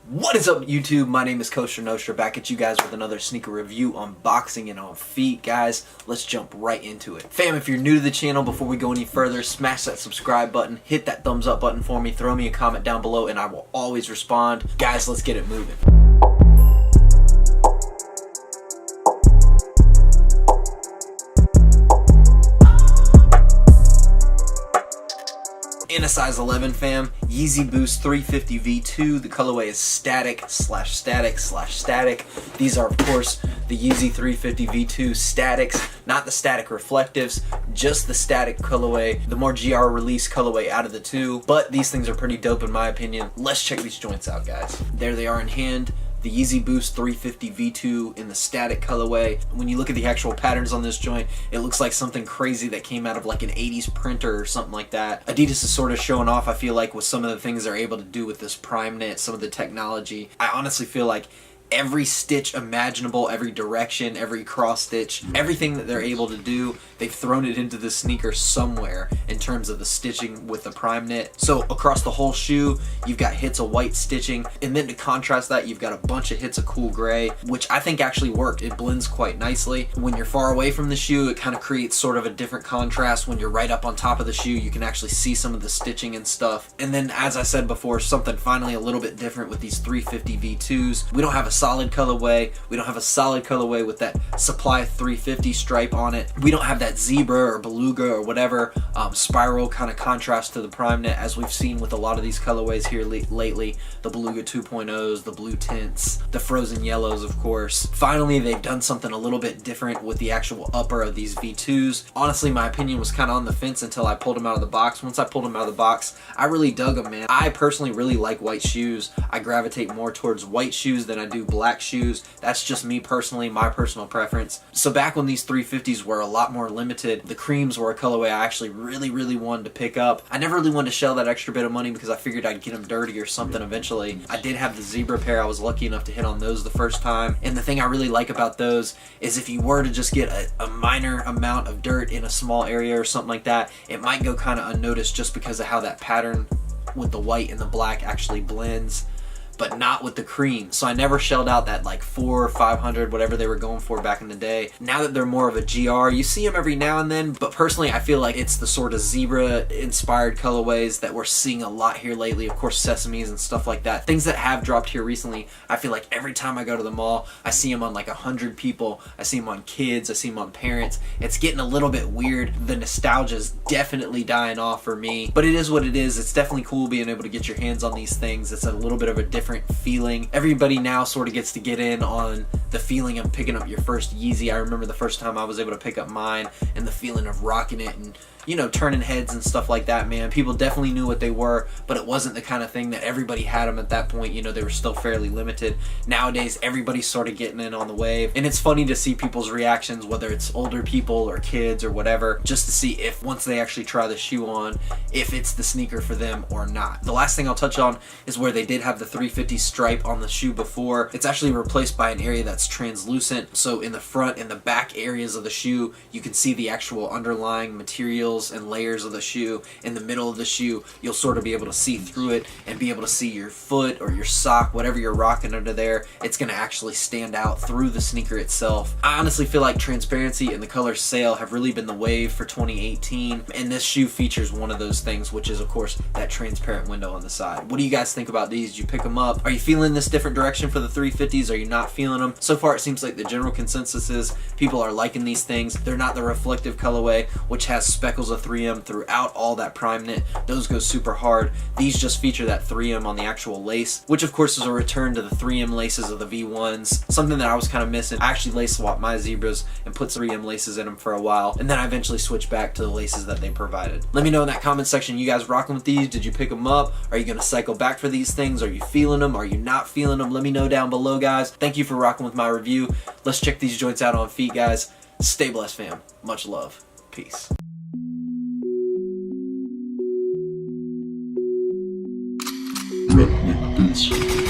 What is up, YouTube? My name is Kosher Nostra, back at you guys with another sneaker review, unboxing, and on feet. Guys, let's jump right into it. Fam, if you're new to the channel, before we go any further, smash that subscribe button, hit that thumbs up button for me, throw me a comment down below, and I will always respond. Guys, let's get it moving. In a size 11, fam, Yeezy Boost 350 V2. The colorway is static. These are, of course, the Yeezy 350 V2 statics, not the static reflectives, just the static colorway, the more GR release colorway out of the two. But these things are pretty dope in my opinion. Let's check these joints out, guys. There they are in hand. The Yeezy Boost 350 V2 in the static colorway. When you look at the actual patterns on this joint, it looks like something crazy that came out of like an 80s printer or something like that. Adidas is sort of showing off, I feel like, with some of the things they're able to do with this Primeknit, some of the technology. I honestly feel like every stitch imaginable, every direction, every cross stitch, everything that they're able to do, they've thrown it into the sneaker somewhere in terms of the stitching with the Primeknit. So across the whole shoe, you've got hits of white stitching, and then to contrast that, you've got a bunch of hits of cool gray, which I think actually worked. It blends quite nicely. When you're far away from the shoe, it kind of creates sort of a different contrast. When you're right up on top of the shoe, you can actually see some of the stitching and stuff. And then, as I said before, something finally a little bit different with these 350 V2s. We don't have a solid colorway. We don't have a solid colorway with that Supply 350 stripe on it. We don't have that zebra or beluga or whatever spiral kind of contrast to the Primeknit, as we've seen with a lot of these colorways here lately. The beluga 2.0s, the blue tints, the frozen yellows, of course. Finally, they've done something a little bit different with the actual upper of these V2s. Honestly, my opinion was kind of on the fence until I pulled them out of the box. Once I pulled them out of the box, I really dug them, man. I personally really like white shoes. I gravitate more towards white shoes than I do black shoes. That's just me personally, my personal preference. So back when these 350s were a lot more limited, the creams were a colorway I actually really wanted to pick up. I never really wanted to shell that extra bit of money because I figured I'd get them dirty or something eventually. I did have the zebra pair. I was lucky enough to hit on those the first time. And the thing I really like about those is if you were to just get a minor amount of dirt in a small area or something like that, it might go kind of unnoticed just because of how that pattern with the white and the black actually blends, but not with the cream. So I never shelled out that like $400 or $500, whatever they were going for back in the day. Now that they're more of a GR, you see them every now and then, but personally I feel like it's the sort of zebra inspired colorways that we're seeing a lot here lately. Of course, sesames and stuff like that. Things that have dropped here recently, I feel like every time I go to the mall, I see them on like 100 people. I see them on kids, I see them on parents. It's getting a little bit weird. The nostalgia's definitely dying off for me, but it is what it is. It's definitely cool being able to get your hands on these things. It's a little bit of a different feeling. Everybody now sort of gets to get in on the feeling of picking up your first Yeezy. I remember the first time I was able to pick up mine and the feeling of rocking it and, you know, turning heads and stuff like that, man. People definitely knew what they were, but it wasn't the kind of thing that everybody had them at that point. You know, they were still fairly limited. Nowadays, everybody's sort of getting in on the wave, and it's funny to see people's reactions, whether it's older people or kids or whatever, just to see if once they actually try the shoe on, if it's the sneaker for them or not. The last thing I'll touch on is where they did have the 350 stripe on the shoe before. It's actually replaced by an area that's translucent, so in the front and the back areas of the shoe, you can see the actual underlying materials and layers of the shoe. In the middle of the shoe, you'll sort of be able to see through it and be able to see your foot or your sock, whatever you're rocking under there. It's going to actually stand out through the sneaker itself. I honestly feel like transparency and the color sail have really been the wave for 2018, and this shoe features one of those things, which is, of course, that transparent window on the side. What do you guys think about these? Did you pick them up? Are you feeling this different direction for the 350s? Are you not feeling them? So far, it seems like the general consensus is people are liking these things. They're not the reflective colorway, which has speckles of 3M throughout all that Primeknit. Those go super hard. These just feature that 3M on the actual lace, which of course is a return to the 3M laces of the V1s, something that I was kind of missing. I actually lace swapped my zebras and put 3M laces in them for a while, and then I eventually switched back to the laces that they provided. Let me know in that comment section, you guys rocking with these? Did you pick them up? Are you going to cycle back for these things? Are you feeling them? Are you not feeling them? Let me know down below, guys. Thank you for rocking with my review. Let's check these joints out on feet, guys. Stay blessed, fam. Much love. Peace. Primeknit Boost.